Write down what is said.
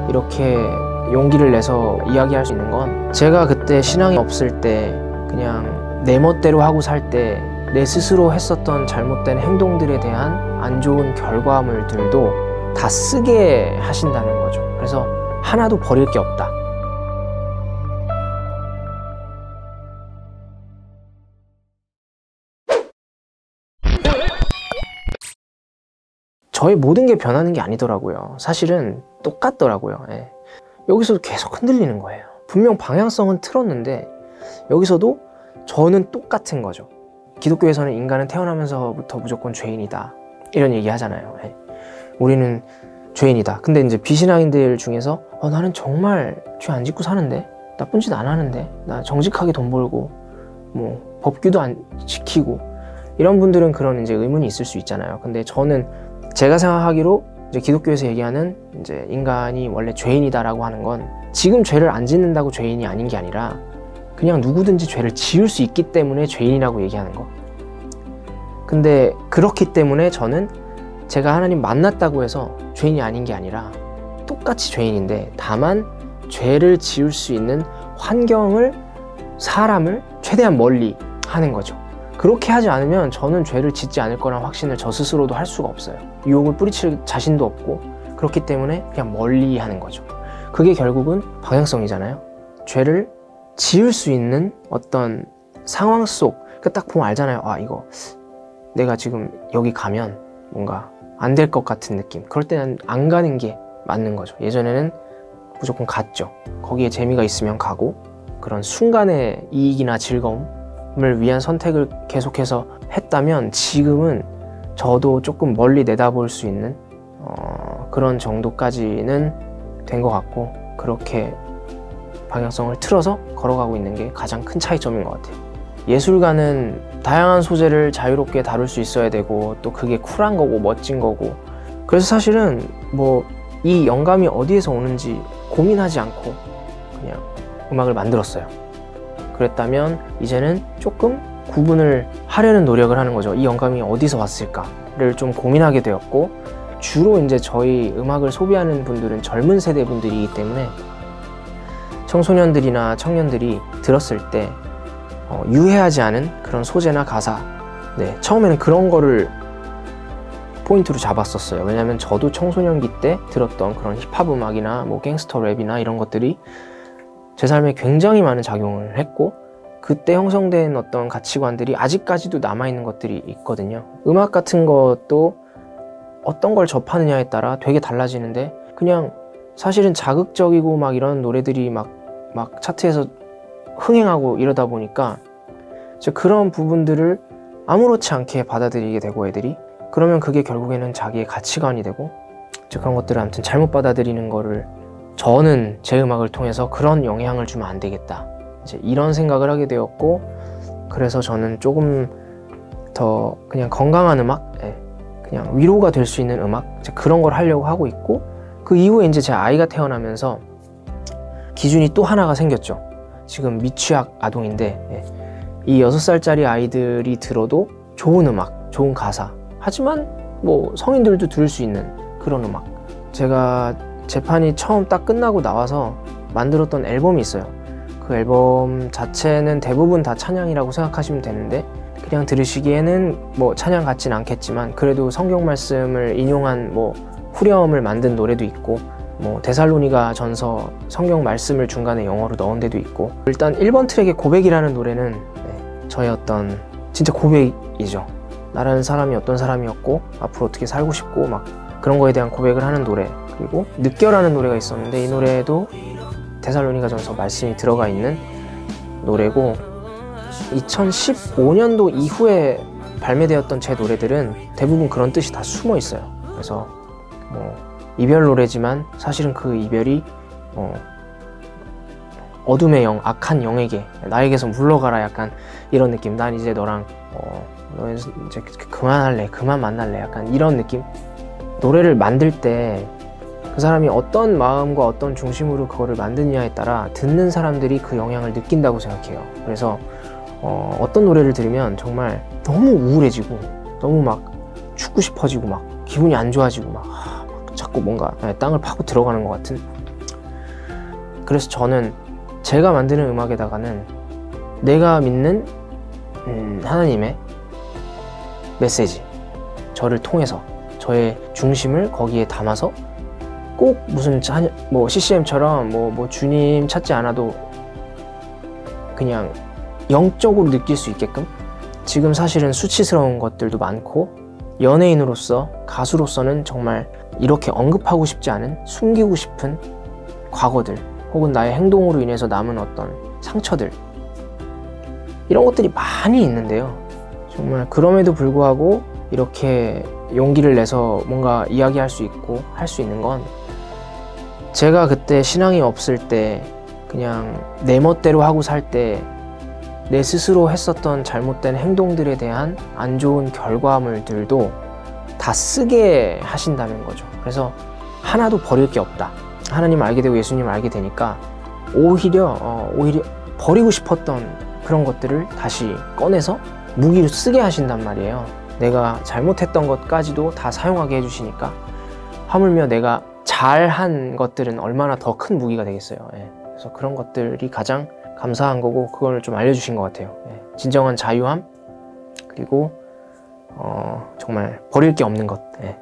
이렇게 용기를 내서 이야기할 수 있는 건, 제가 그때 신앙이 없을 때 그냥 내 멋대로 하고 살 때 내 스스로 했었던 잘못된 행동들에 대한 안 좋은 결과물들도 다 쓰게 하신다는 거죠. 그래서 하나도 버릴 게 없다. 저의 모든 게 변하는 게 아니더라고요. 사실은 똑같더라고요. 예. 여기서도 계속 흔들리는 거예요. 분명 방향성은 틀었는데 여기서도 저는 똑같은 거죠. 기독교에서는 인간은 태어나면서부터 무조건 죄인이다, 이런 얘기 하잖아요. 예. 우리는 죄인이다. 근데 이제 비신앙인들 중에서 나는 정말 죄 안 짓고 사는데, 나쁜 짓 안 하는데, 나 정직하게 돈 벌고 뭐 법규도 안 지키고, 이런 분들은 그런 이제 의문이 있을 수 있잖아요. 근데 저는 제가 생각하기로 이제 기독교에서 얘기하는 이제 인간이 원래 죄인이다라고 하는 건, 지금 죄를 안 짓는다고 죄인이 아닌 게 아니라 그냥 누구든지 죄를 지을 수 있기 때문에 죄인이라고 얘기하는 거. 근데 그렇기 때문에 저는 제가 하나님 만났다고 해서 죄인이 아닌 게 아니라 똑같이 죄인인데, 다만 죄를 지을 수 있는 환경을, 사람을 최대한 멀리 하는 거죠. 그렇게 하지 않으면 저는 죄를 짓지 않을 거란 확신을 저 스스로도 할 수가 없어요. 유혹을 뿌리칠 자신도 없고, 그렇기 때문에 그냥 멀리 하는 거죠. 그게 결국은 방향성이잖아요. 죄를 지을 수 있는 어떤 상황 속, 딱 보면 알잖아요. 이거 내가 지금 여기 가면 뭔가 안 될 것 같은 느낌. 그럴 때는 안 가는 게 맞는 거죠. 예전에는 무조건 갔죠. 거기에 재미가 있으면 가고, 그런 순간의 이익이나 즐거움을 위한 선택을 계속해서 했다면, 지금은 저도 조금 멀리 내다볼 수 있는 그런 정도까지는 된 것 같고, 그렇게 방향성을 틀어서 걸어가고 있는 게 가장 큰 차이점인 것 같아요. 예술가는 다양한 소재를 자유롭게 다룰 수 있어야 되고, 또 그게 쿨한 거고 멋진 거고, 그래서 사실은 뭐 이 영감이 어디에서 오는지 고민하지 않고 그냥 음악을 만들었어요. 그랬다면 이제는 조금 구분을 하려는 노력을 하는 거죠. 이 영감이 어디서 왔을까를 좀 고민하게 되었고, 주로 이제 저희 음악을 소비하는 분들은 젊은 세대 분들이기 때문에 청소년들이나 청년들이 들었을 때 유해하지 않은 그런 소재나 가사, 처음에는 그런 거를 포인트로 잡았었어요. 왜냐면 저도 청소년기 때 들었던 그런 힙합 음악이나 뭐 갱스터 랩이나 이런 것들이 제 삶에 굉장히 많은 작용을 했고, 그때 형성된 어떤 가치관들이 아직까지도 남아있는 것들이 있거든요. 음악 같은 것도 어떤 걸 접하느냐에 따라 되게 달라지는데, 그냥 사실은 자극적이고 막 이런 노래들이 막 차트에서 흥행하고 이러다 보니까 그런 부분들을 아무렇지 않게 받아들이게 되고, 애들이 그러면 그게 결국에는 자기의 가치관이 되고, 그런 것들을 아무튼 잘못 받아들이는 거를, 저는 제 음악을 통해서 그런 영향을 주면 안 되겠다, 이제 이런 생각을 하게 되었고, 그래서 저는 조금 더 그냥 건강한 음악, 그냥 위로가 될 수 있는 음악, 그런 걸 하려고 하고 있고, 그 이후에 이제 제 아이가 태어나면서 기준이 또 하나가 생겼죠. 지금 미취학 아동인데, 이 6살짜리 아이들이 들어도 좋은 음악, 좋은 가사, 하지만 뭐 성인들도 들을 수 있는 그런 음악. 제가 재판이 처음 딱 끝나고 나와서 만들었던 앨범이 있어요. 그 앨범 자체는 대부분 다 찬양이라고 생각하시면 되는데, 그냥 들으시기에는 뭐 찬양 같진 않겠지만 그래도 성경 말씀을 인용한 뭐 후렴을 만든 노래도 있고, 뭐 데살로니가 전서 성경 말씀을 중간에 영어로 넣은 데도 있고, 일단 1번 트랙의 고백이라는 노래는 저의 어떤 진짜 고백이죠. 나라는 사람이 어떤 사람이었고 앞으로 어떻게 살고 싶고 막 그런 거에 대한 고백을 하는 노래. 그리고 느껴라는 노래가 있었는데, 이 노래도 데살로니가 전서 말씀이 들어가 있는 노래고, 2015년도 이후에 발매되었던 제 노래들은 대부분 그런 뜻이 다 숨어 있어요. 그래서 뭐 이별 노래지만 사실은 그 이별이 어둠의 영, 악한 영에게, 나에게서 물러가라, 약간 이런 느낌. 난 이제 너랑 너 이제 그만할래, 그만 만날래, 약간 이런 느낌. 노래를 만들 때 그 사람이 어떤 마음과 어떤 중심으로 그거를 만드느냐에 따라 듣는 사람들이 그 영향을 느낀다고 생각해요. 그래서 어떤 노래를 들으면 정말 너무 우울해지고, 너무 막 죽고 싶어지고, 막 기분이 안 좋아지고, 막 자꾸 뭔가 땅을 파고 들어가는 것 같은 그래서 저는 제가 만드는 음악에다가는 내가 믿는 하나님의 메시지, 저를 통해서 저의 중심을 거기에 담아서 꼭 무슨 뭐 CCM처럼 뭐 주님 찾지 않아도 그냥 영적으로 느낄 수 있게끔, 지금 사실은 수치스러운 것들도 많고 연예인으로서 가수로서는 정말 이렇게 언급하고 싶지 않은, 숨기고 싶은 과거들 혹은 나의 행동으로 인해서 남은 어떤 상처들, 이런 것들이 많이 있는데요. 정말 그럼에도 불구하고 이렇게 용기를 내서 뭔가 이야기할 수 있고 할 수 있는 건, 제가 그때 신앙이 없을 때 그냥 내 멋대로 하고 살 때 내 스스로 했었던 잘못된 행동들에 대한 안 좋은 결과물들도 다 쓰게 하신다는 거죠. 그래서 하나도 버릴 게 없다. 하나님 알게 되고 예수님을 알게 되니까 오히려 버리고 싶었던 그런 것들을 다시 꺼내서 무기로 쓰게 하신단 말이에요. 내가 잘못했던 것까지도 다 사용하게 해주시니까, 하물며 내가 잘한 것들은 얼마나 더 큰 무기가 되겠어요. 예. 그래서 그런 것들이 가장 감사한 거고, 그걸 좀 알려주신 것 같아요. 예. 진정한 자유함, 그리고 정말 버릴 게 없는 것. 예.